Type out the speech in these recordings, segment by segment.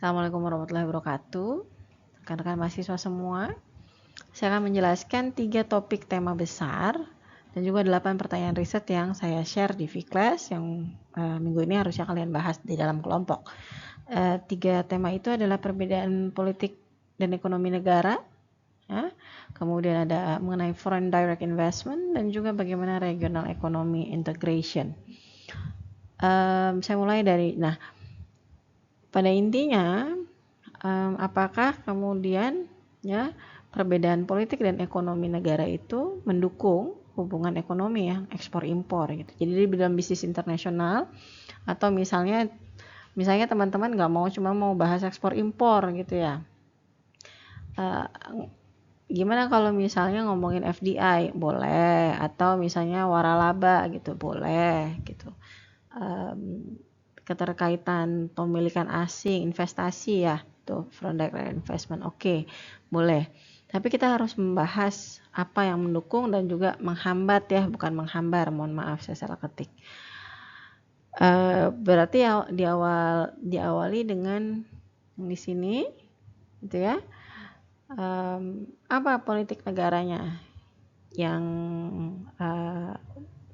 Assalamualaikum warahmatullahi wabarakatuh. Rekan-rekan mahasiswa semua, saya akan menjelaskan 3 topik tema besar dan juga 8 pertanyaan riset yang saya share di Vclass yang minggu ini harusnya kalian bahas di dalam kelompok. 3 tema itu adalah perbedaan politik dan ekonomi negara, ya. Kemudian ada mengenai foreign direct investment dan juga bagaimana regional economy integration. Saya mulai dari, pada intinya, apakah kemudian ya perbedaan politik dan ekonomi negara itu mendukung hubungan ekonomi ya, ekspor impor gitu. Jadi di dalam bisnis internasional atau misalnya teman-teman nggak cuma mau bahas ekspor impor gitu ya. Gimana kalau misalnya ngomongin FDI boleh, atau misalnya waralaba gitu boleh gitu. Keterkaitan pemilikan asing, investasi ya, tuh foreign direct investment, oke, boleh. Tapi kita harus membahas apa yang mendukung dan juga menghambat ya, bukan menghambar, mohon maaf saya salah ketik. Berarti ya diawali dengan di sini, gitu ya. Apa politik negaranya yang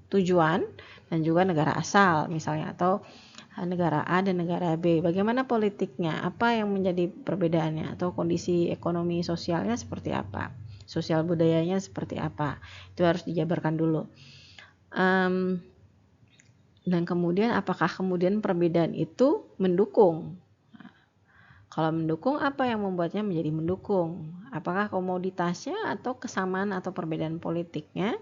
tujuan dan juga negara asal misalnya, atau negara A dan negara B. Bagaimana politiknya? Apa yang menjadi perbedaannya? Atau kondisi ekonomi sosialnya seperti apa? Sosial budayanya seperti apa? Itu harus dijabarkan dulu. Dan kemudian apakah kemudian perbedaan itu mendukung? Kalau mendukung, apa yang membuatnya menjadi mendukung? Apakah komoditasnya atau kesamaan atau perbedaan politiknya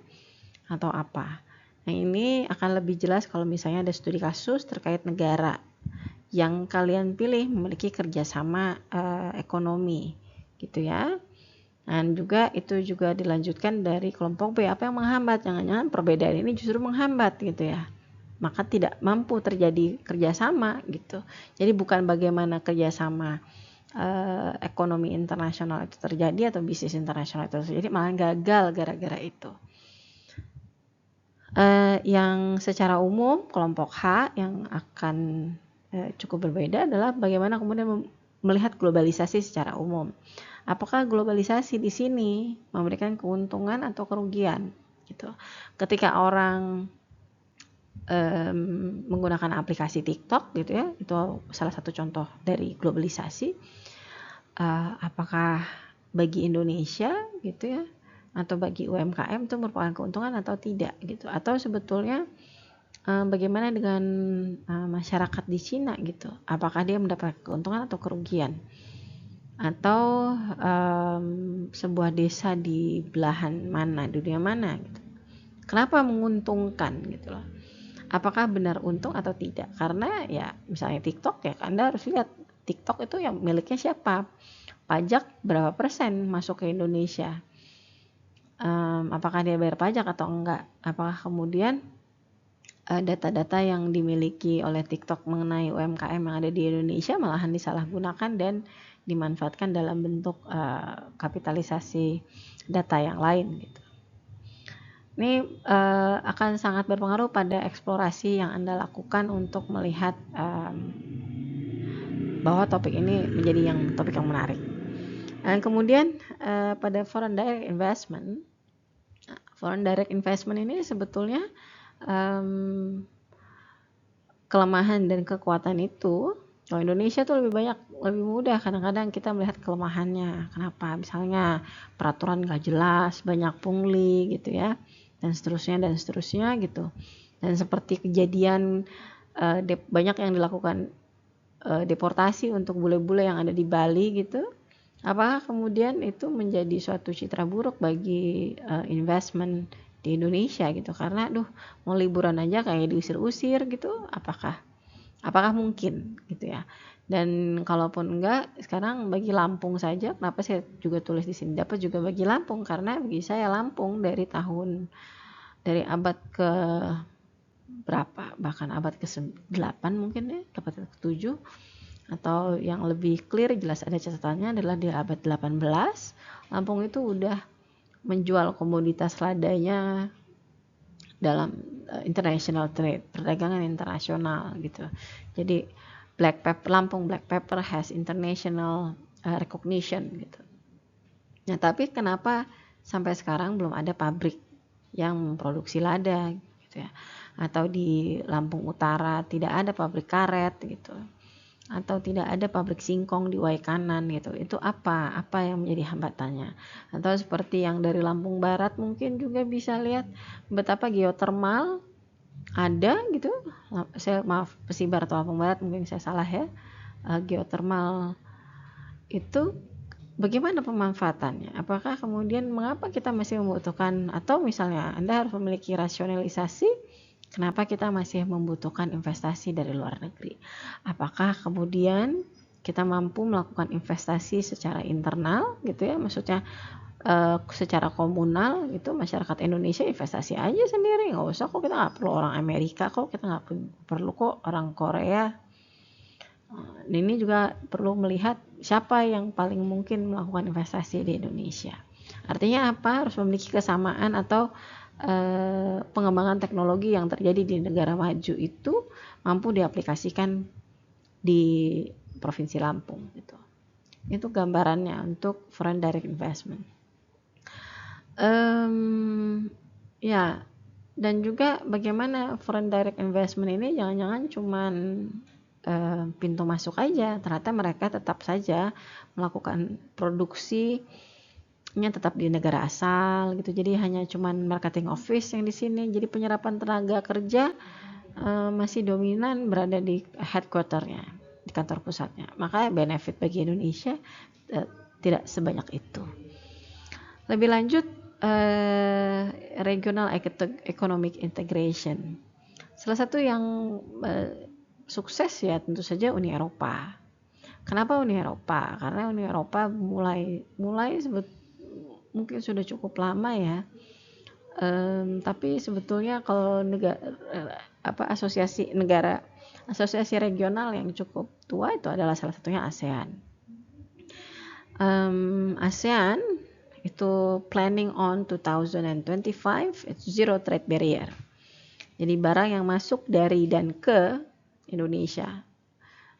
atau apa? Nah, ini akan lebih jelas kalau misalnya ada studi kasus terkait negara yang kalian pilih memiliki kerjasama ekonomi gitu ya. Dan juga itu juga dilanjutkan dari kelompok B, apa yang menghambat? Jangan-jangan perbedaan ini justru menghambat gitu ya, maka tidak mampu terjadi kerjasama gitu. Jadi bukan bagaimana kerjasama ekonomi internasional itu terjadi atau bisnis internasional itu terjadi, malah gagal gara-gara itu. Yang secara umum kelompok H yang akan cukup berbeda adalah bagaimana kemudian melihat globalisasi secara umum. Apakah globalisasi di sini memberikan keuntungan atau kerugian gitu. Ketika orang menggunakan aplikasi TikTok gitu ya, itu salah satu contoh dari globalisasi. Apakah bagi Indonesia gitu ya, atau bagi UMKM itu merupakan keuntungan atau tidak gitu, atau sebetulnya bagaimana dengan masyarakat di Cina gitu, apakah dia mendapat keuntungan atau kerugian, atau sebuah desa di belahan mana, dunia mana gitu, kenapa menguntungkan gitu loh, apakah benar untung atau tidak. Karena ya misalnya TikTok ya, Anda harus lihat TikTok itu yang miliknya siapa, pajak berapa persen masuk ke Indonesia, apakah dia bayar pajak atau enggak, apakah kemudian data-data yang dimiliki oleh TikTok mengenai UMKM yang ada di Indonesia malahan disalahgunakan dan dimanfaatkan dalam bentuk kapitalisasi data yang lain gitu. Ini akan sangat berpengaruh pada eksplorasi yang Anda lakukan untuk melihat bahwa topik ini menjadi topik yang menarik. Dan kemudian pada foreign direct investment ini sebetulnya kelemahan dan kekuatan itu, kalau Indonesia tuh lebih mudah kadang-kadang kita melihat kelemahannya. Kenapa? Misalnya peraturan nggak jelas, banyak pungli gitu ya, dan seterusnya gitu. Dan seperti kejadian banyak yang dilakukan deportasi untuk bule-bule yang ada di Bali gitu. Apakah kemudian itu menjadi suatu citra buruk bagi investment di Indonesia gitu, karena mau liburan aja kayak diusir-usir gitu, apakah mungkin gitu ya. Dan kalaupun enggak, sekarang bagi Lampung saja, kenapa saya juga tulis di sini dapat juga bagi Lampung, karena bagi saya Lampung dari abad ke berapa, bahkan abad ke-8 mungkin ya, abad ke-7, atau yang lebih clear jelas ada catatannya adalah di abad 18 Lampung itu udah menjual komoditas ladanya dalam international trade, perdagangan internasional gitu. Jadi Lampung Black Pepper has international recognition gitu. Nah, tapi kenapa sampai sekarang belum ada pabrik yang memproduksi lada gitu ya? Atau di Lampung Utara tidak ada pabrik karet gitu. Atau tidak ada pabrik singkong di Waikanan gitu. Itu apa yang menjadi hambatannya? Atau seperti yang dari Lampung Barat mungkin juga bisa lihat betapa geotermal ada gitu. Saya maaf Pesibar atau Lampung Barat mungkin saya salah ya. Geotermal itu bagaimana pemanfaatannya? Apakah kemudian mengapa kita masih membutuhkan, atau misalnya Anda harus memiliki rasionalisasi kenapa kita masih membutuhkan investasi dari luar negeri? Apakah kemudian kita mampu melakukan investasi secara internal gitu ya, maksudnya secara komunal gitu, masyarakat Indonesia investasi aja sendiri, nggak usah kok, kita nggak perlu orang Amerika kok, kita nggak perlu kok orang Korea. Ini juga perlu melihat siapa yang paling mungkin melakukan investasi di Indonesia. Artinya apa? Harus memiliki kesamaan atau pengembangan teknologi yang terjadi di negara maju itu mampu diaplikasikan di Provinsi Lampung gitu. Itu gambarannya untuk foreign direct investment. Ya, dan juga bagaimana foreign direct investment ini jangan-jangan cuman pintu masuk aja, ternyata mereka tetap saja melakukan produksinya tetap di negara asal gitu. Jadi hanya cuman marketing office yang di sini, jadi penyerapan tenaga kerja masih dominan berada di headquarternya, di kantor pusatnya. Makanya benefit bagi Indonesia tidak sebanyak itu. Lebih lanjut, regional economic integration. Salah satu yang sukses ya tentu saja Uni Eropa. Kenapa Uni Eropa? Karena Uni Eropa mulai mungkin sudah cukup lama ya. Tapi sebetulnya kalau asosiasi regional yang cukup tua itu adalah salah satunya ASEAN. ASEAN itu planning on 2025 it's zero trade barrier. Jadi barang yang masuk dari dan ke Indonesia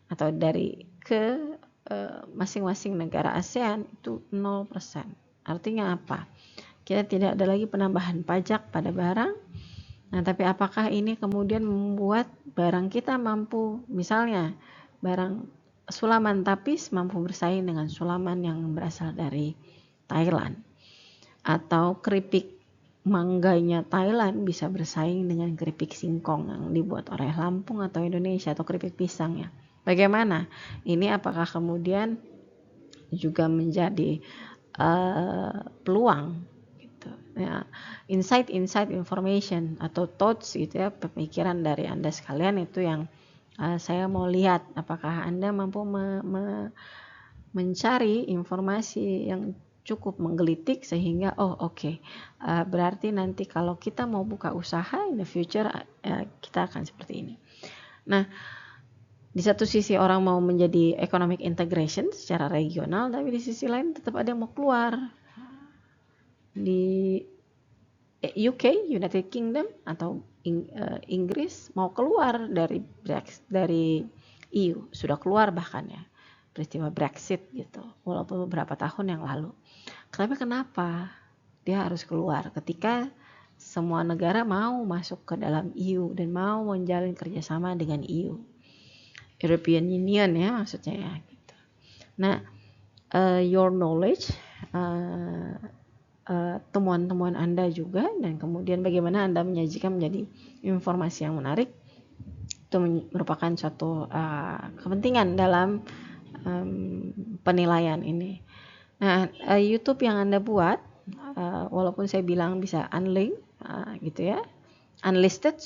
atau dari ke masing-masing negara ASEAN itu 0%. Artinya apa? Kita tidak ada lagi penambahan pajak pada barang. Nah, tapi apakah ini kemudian membuat barang kita mampu, misalnya barang sulaman tapis mampu bersaing dengan sulaman yang berasal dari Thailand, atau keripik mangganya Thailand bisa bersaing dengan keripik singkong yang dibuat oleh Lampung atau Indonesia, atau keripik pisang ya. Bagaimana? Ini apakah kemudian juga menjadi peluang gitu ya, insight information atau thoughts gitu ya, pemikiran dari Anda sekalian itu yang saya mau lihat, apakah Anda mampu mencari informasi yang cukup menggelitik sehingga berarti nanti kalau kita mau buka usaha in the future kita akan seperti ini. Nah, di satu sisi orang mau menjadi economic integration secara regional, tapi di sisi lain tetap ada yang mau keluar. Di UK, United Kingdom atau Inggris mau keluar dari EU, sudah keluar bahkan ya, peristiwa Brexit gitu, walaupun beberapa tahun yang lalu. Tapi kenapa dia harus keluar ketika semua negara mau masuk ke dalam EU dan mau menjalin kerjasama dengan EU, European Union ya maksudnya ya gitu. Nah, your knowledge, temuan-temuan Anda juga, dan kemudian bagaimana Anda menyajikan menjadi informasi yang menarik, itu merupakan suatu kepentingan dalam penilaian ini. Nah, YouTube yang Anda buat, walaupun saya bilang bisa unlink gitu ya, unlisted,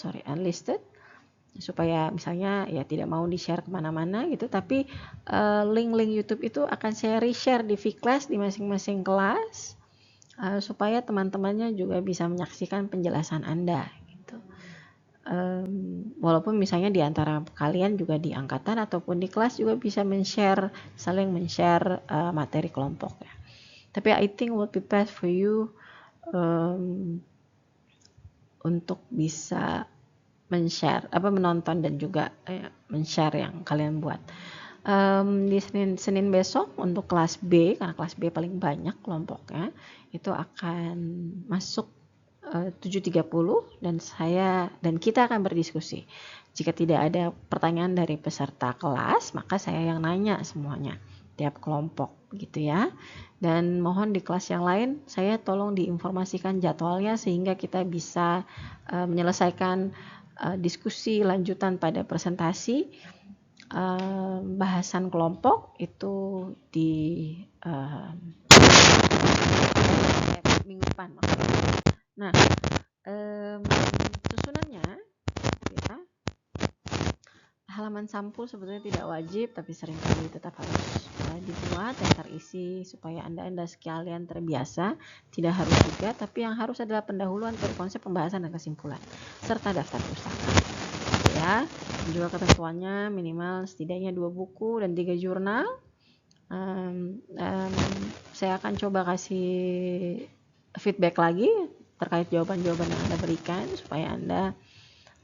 supaya misalnya ya tidak mau di-share kemana-mana gitu, tapi link-link YouTube itu akan saya reshare di Vclass di masing-masing kelas, supaya teman-temannya juga bisa menyaksikan penjelasan Anda gitu. Walaupun misalnya di antara kalian juga di angkatan ataupun di kelas juga bisa saling men-share materi kelompok ya. Tapi I think would be best for you untuk bisa menonton dan juga men-share yang kalian buat. Di Senin besok untuk kelas B, karena kelas B paling banyak kelompoknya, itu akan masuk 7.30 dan kita akan berdiskusi. Jika tidak ada pertanyaan dari peserta kelas, maka saya yang nanya semuanya tiap kelompok gitu ya. Dan mohon di kelas yang lain saya tolong diinformasikan jadwalnya sehingga kita bisa menyelesaikan diskusi lanjutan pada presentasi bahasan kelompok itu di minggu depan maksudnya. Nah, susunannya ya, halaman sampul sebetulnya tidak wajib, tapi seringkali tetap harus dibuat dan terisi supaya anda sekalian terbiasa. Tidak harus juga, tapi yang harus adalah pendahuluan dari konsep pembahasan dan kesimpulan serta daftar pustaka ya. Juga ketentuannya minimal setidaknya 2 buku dan 3 jurnal. Saya akan coba kasih feedback lagi terkait jawaban-jawaban yang anda berikan supaya anda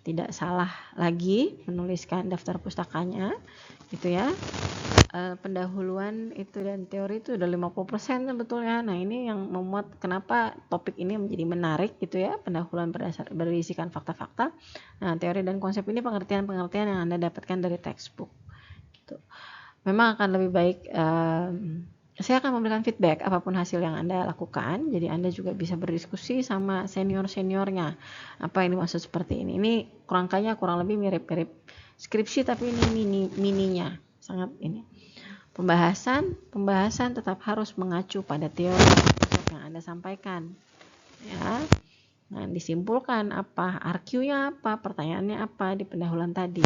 tidak salah lagi menuliskan daftar pustakanya gitu ya. Pendahuluan itu dan teori itu udah 50% sebetulnya. Nah, ini yang membuat kenapa topik ini menjadi menarik gitu ya. Pendahuluan berisikan fakta-fakta. Nah, teori dan konsep ini pengertian-pengertian yang Anda dapatkan dari textbook gitu. Memang akan lebih baik saya akan memberikan feedback apapun hasil yang Anda lakukan. Jadi Anda juga bisa berdiskusi sama senior-seniornya. Apa ini maksud seperti ini? Ini kerangkanya kurang lebih mirip-mirip skripsi tapi ini mininya. Sangat ini. Pembahasan tetap harus mengacu pada teori yang Anda sampaikan. Ya. Nah, disimpulkan apa, RQ-nya apa, pertanyaannya apa di pendahuluan tadi.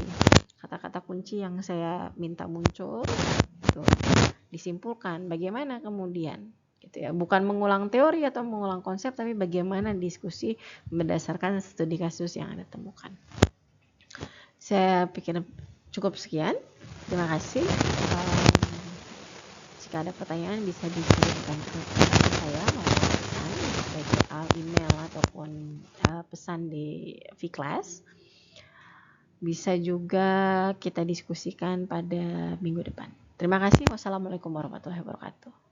Kata-kata kunci yang saya minta muncul itu disimpulkan bagaimana kemudian gitu ya, bukan mengulang teori atau mengulang konsep, tapi bagaimana diskusi berdasarkan studi kasus yang Anda temukan. Saya pikir cukup sekian. Terima kasih. Jika ada pertanyaan bisa dikirimkan ke saya melalui baik email ataupun pesan di vClass. Bisa juga kita diskusikan pada minggu depan. Terima kasih. Wassalamualaikum warahmatullahi wabarakatuh.